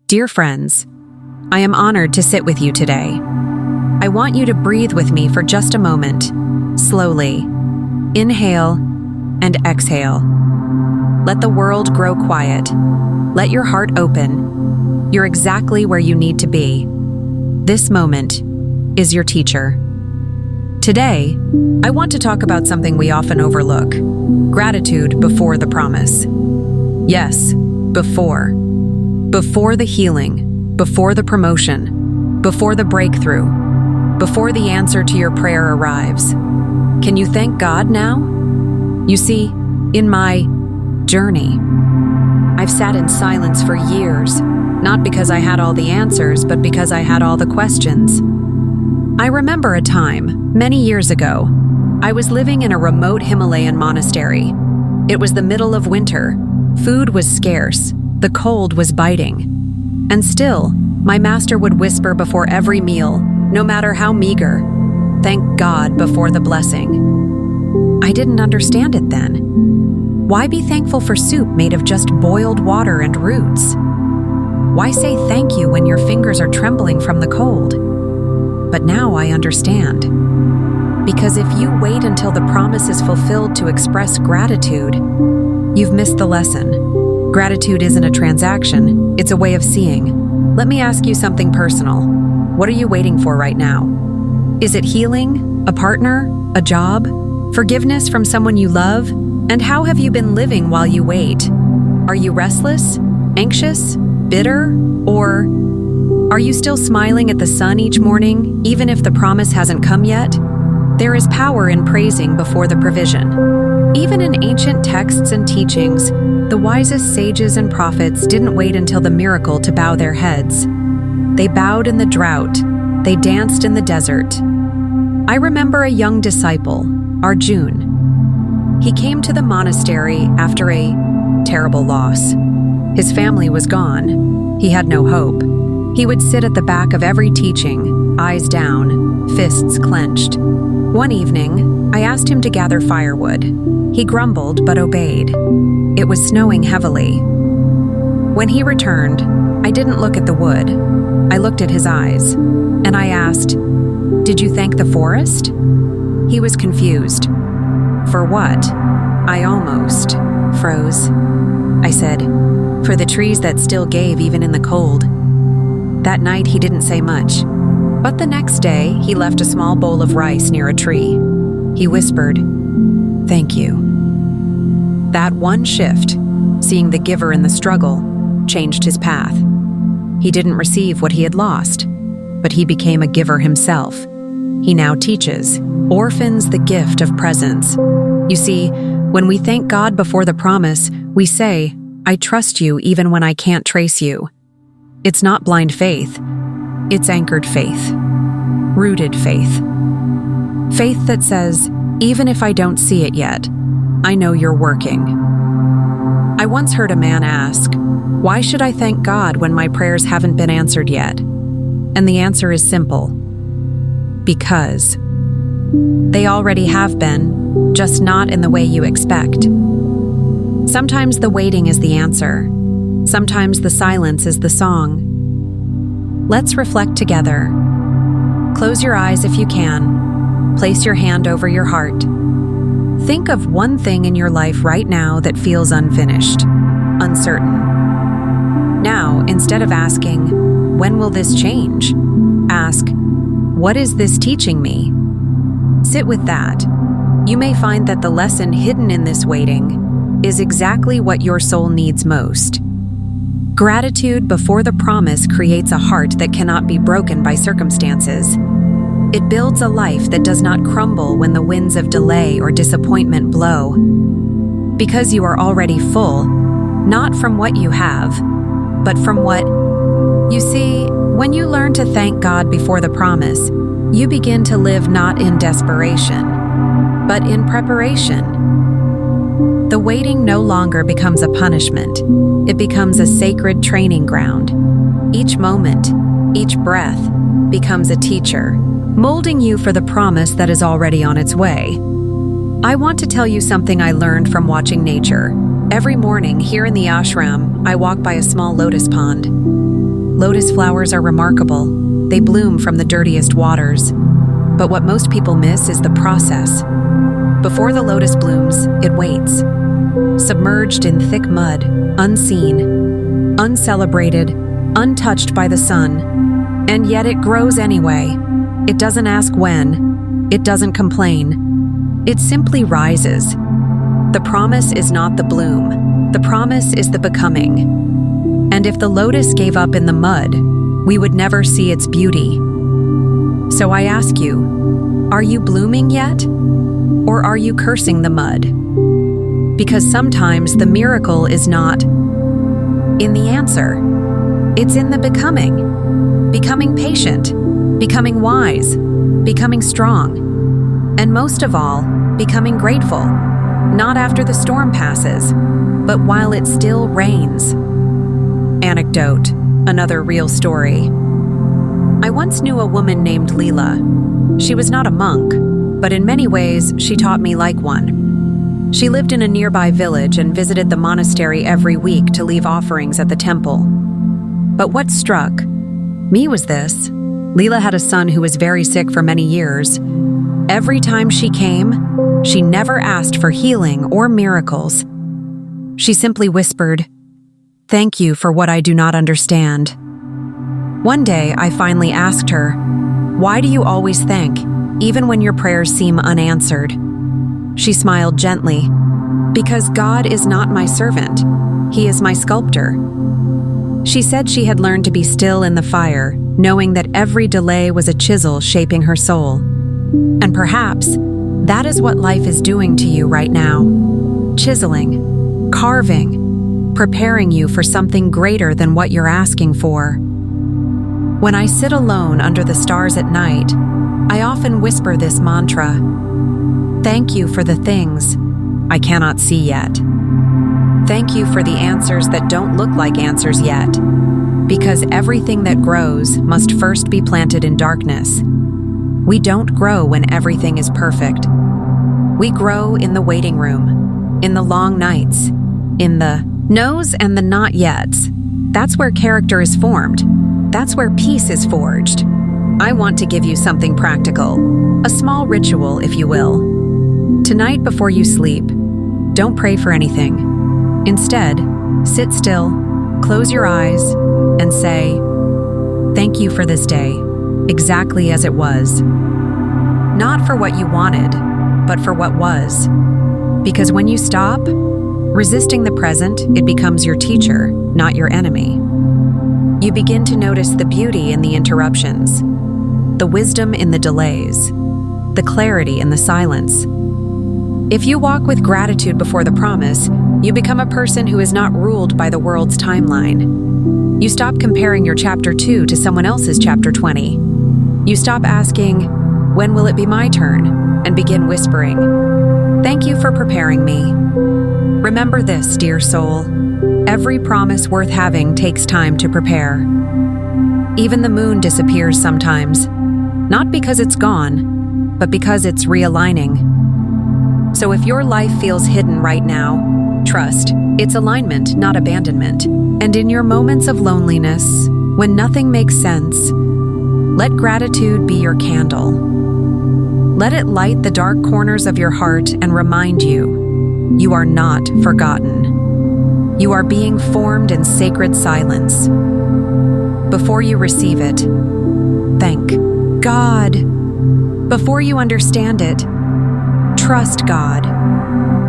Dear friends, I am honored to sit with you today. I want you to breathe with me for just a moment, slowly. Inhale and exhale. Let the world grow quiet. Let your heart open. You're exactly where you need to be. This moment is your teacher. Today, I want to talk about something we often overlook: gratitude before the promise. Yes, before. Before the healing, before the promotion, before the breakthrough, before the answer to your prayer arrives. Can you thank God now? You see, in my journey, I've sat in silence for years, not because I had all the answers, but because I had all the questions. I remember a time, many years ago, I was living in a remote Himalayan monastery. It was the middle of winter. Food was scarce. The cold was biting. And still, my master would whisper before every meal, no matter how meager, "Thank God before the blessing." I didn't understand it then. Why be thankful for soup made of just boiled water and roots? Why say thank you when your fingers are trembling from the cold? But now I understand. Because if you wait until the promise is fulfilled to express gratitude, you've missed the lesson. Gratitude isn't a transaction, it's a way of seeing. Let me ask you something personal. What are you waiting for right now? Is it healing, a partner, a job, forgiveness from someone you love? And how have you been living while you wait? Are you restless, anxious, bitter, or are you still smiling at the sun each morning, even if the promise hasn't come yet? There is power in praising before the provision. Even in ancient texts and teachings, the wisest sages and prophets didn't wait until the miracle to bow their heads. They bowed in the drought. They danced in the desert. I remember a young disciple, Arjun. He came to the monastery after a terrible loss. His family was gone. He had no hope. He would sit at the back of every teaching, eyes down, fists clenched. One evening, I asked him to gather firewood. He grumbled but obeyed. It was snowing heavily. When he returned, I didn't look at the wood. I looked at his eyes, and I asked, "Did you thank the forest?" He was confused. "For what?" I almost froze. I said, "For the trees that still gave even in the cold." That night he didn't say much, but the next day he left a small bowl of rice near a tree. He whispered, "Thank you." That one shift, seeing the giver in the struggle, changed his path. He didn't receive what he had lost, but he became a giver himself. He now teaches orphans the gift of presence. You see, when we thank God before the promise, we say, "I trust you even when I can't trace you." It's not blind faith. It's anchored faith. Rooted faith. Faith that says, even if I don't see it yet, I know you're working. I once heard a man ask, "Why should I thank God when my prayers haven't been answered yet?" And the answer is simple. Because they already have been, just not in the way you expect. Sometimes the waiting is the answer. Sometimes the silence is the song. Let's reflect together. Close your eyes if you can. Place your hand over your heart. Think of one thing in your life right now that feels unfinished, uncertain. Now, instead of asking, "When will this change?" ask, "What is this teaching me?" Sit with that. You may find that the lesson hidden in this waiting is exactly what your soul needs most. Gratitude before the promise creates a heart that cannot be broken by circumstances. It builds a life that does not crumble when the winds of delay or disappointment blow. Because you are already full, not from what you have, but from what you see. When you learn to thank God before the promise, you begin to live not in desperation, but in preparation. The waiting no longer becomes a punishment. It becomes a sacred training ground. Each moment, each breath becomes a teacher, molding you for the promise that is already on its way. I want to tell you something I learned from watching nature. Every morning here in the ashram, I walk by a small lotus pond. Lotus flowers are remarkable. They bloom from the dirtiest waters. But what most people miss is the process. Before the lotus blooms, it waits. Submerged in thick mud, unseen, uncelebrated, untouched by the sun. And yet it grows anyway. It doesn't ask when. It doesn't complain. It simply rises. The promise is not the bloom. The promise is the becoming. And if the lotus gave up in the mud, we would never see its beauty. So I ask you, are you blooming yet? Or are you cursing the mud? Because sometimes the miracle is not in the answer. It's in the becoming. Becoming patient, becoming wise, becoming strong, and most of all, becoming grateful, not after the storm passes, but while it still rains. Anecdote, another real story. I once knew a woman named Leela. She was not a monk, but in many ways, she taught me like one. She lived in a nearby village and visited the monastery every week to leave offerings at the temple. But what struck me was this. Leela had a son who was very sick for many years. Every time she came, she never asked for healing or miracles. She simply whispered, "Thank you for what I do not understand." One day, I finally asked her, "Why do you always thank, even when your prayers seem unanswered?" She smiled gently, "Because God is not my servant. He is my sculptor." She said she had learned to be still in the fire, knowing that every delay was a chisel shaping her soul. And perhaps that is what life is doing to you right now. Chiseling, carving, preparing you for something greater than what you're asking for. When I sit alone under the stars at night, I often whisper this mantra: "Thank you for the things I cannot see yet. Thank you for the answers that don't look like answers yet, because everything that grows must first be planted in darkness. We don't grow when everything is perfect. We grow in the waiting room, in the long nights, in the no's and the not yets. That's where character is formed. That's where peace is forged." I want to give you something practical, a small ritual, if you will. Tonight before you sleep, don't pray for anything. Instead, sit still, close your eyes, and say, "Thank you for this day, exactly as it was." Not for what you wanted, but for what was. Because when you stop resisting the present, it becomes your teacher, not your enemy. You begin to notice the beauty in the interruptions, the wisdom in the delays, the clarity in the silence. If you walk with gratitude before the promise, you become a person who is not ruled by the world's timeline. You stop comparing your chapter 2 to someone else's chapter 20. You stop asking, "When will it be my turn?" and begin whispering, "Thank you for preparing me." Remember this, dear soul. Every promise worth having takes time to prepare. Even the moon disappears sometimes, not because it's gone, but because it's realigning. So if your life feels hidden right now, trust, it's alignment, not abandonment. And in your moments of loneliness, when nothing makes sense, let gratitude be your candle. Let it light the dark corners of your heart and remind you, you are not forgotten. You are being formed in sacred silence. Before you receive it, thank God. Before you understand it, trust God.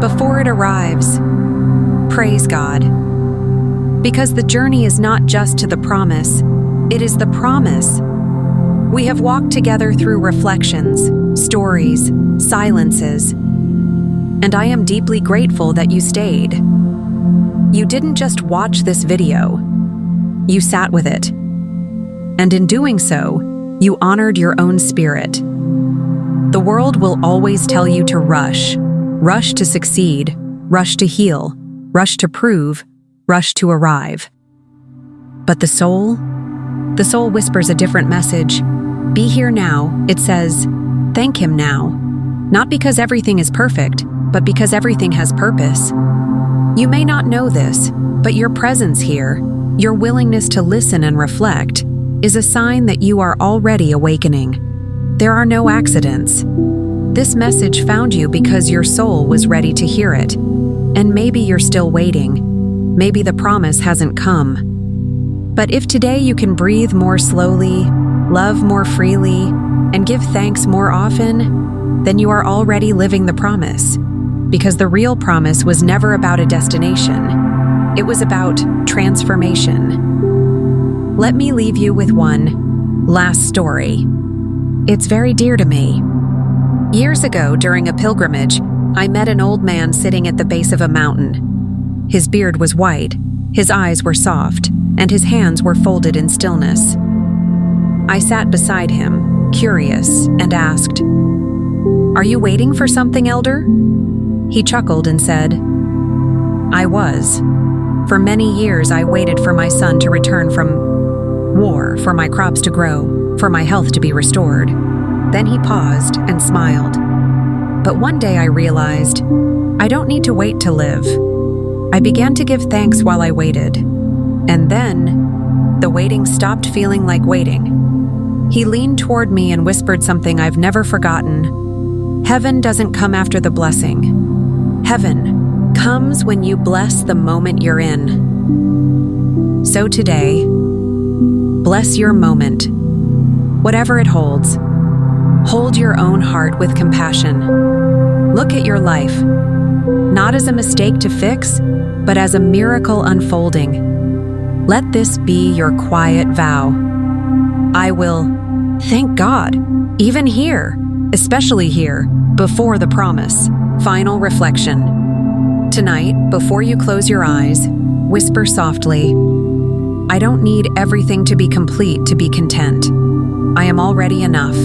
Before it arrives, praise God. Because the journey is not just to the promise, it is the promise. We have walked together through reflections, stories, silences, and I am deeply grateful that you stayed. You didn't just watch this video, you sat with it. And in doing so, you honored your own spirit. The world will always tell you to rush to succeed, rush to heal, rush to prove, rush to arrive. But the soul whispers a different message. Be here now, it says, thank him now. Not because everything is perfect, but because everything has purpose. You may not know this, but your presence here, Your willingness to listen and reflect is a sign that you are already awakening. There are no accidents. This message found you because your soul was ready to hear it. And maybe you're still waiting. Maybe the promise hasn't come. But if today you can breathe more slowly, love more freely, and give thanks more often, then you are already living the promise. Because the real promise was never about a destination. It was about transformation. Let me leave you with one last story. It's very dear to me. Years ago, during a pilgrimage, I met an old man sitting at the base of a mountain. His beard was white, his eyes were soft, and his hands were folded in stillness. I sat beside him, curious, and asked, "Are you waiting for something, elder?" He chuckled and said, "I was. For many years I waited for my son to return from war, for my crops to grow, for my health to be restored." Then he paused and smiled. But one day I realized, I don't need to wait to live. I began to give thanks while I waited. And then, the waiting stopped feeling like waiting. He leaned toward me and whispered something I've never forgotten. Heaven doesn't come after the blessing. Heaven comes when you bless the moment you're in. So today, bless your moment, whatever it holds. Hold your own heart with compassion. Look at your life, not as a mistake to fix, but as a miracle unfolding. Let this be your quiet vow. I will thank God, even here, especially here, before the promise. Final reflection. Tonight, before you close your eyes, whisper softly, I don't need everything to be complete to be content. I am already enough.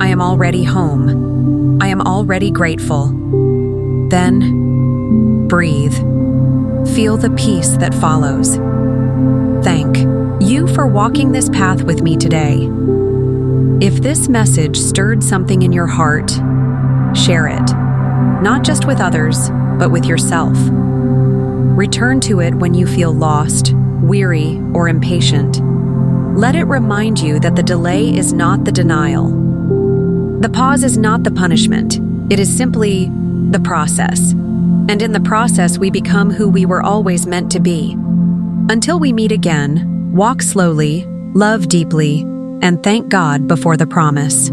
I am already home. I am already grateful. Then, breathe. Feel the peace that follows. Thank you for walking this path with me today. If this message stirred something in your heart, share it. Not just with others, but with yourself. Return to it when you feel lost, weary, or impatient. Let it remind you that the delay is not the denial. The pause is not the punishment. It is simply the process. And in the process, we become who we were always meant to be. Until we meet again, walk slowly, love deeply, and thank God before the promise.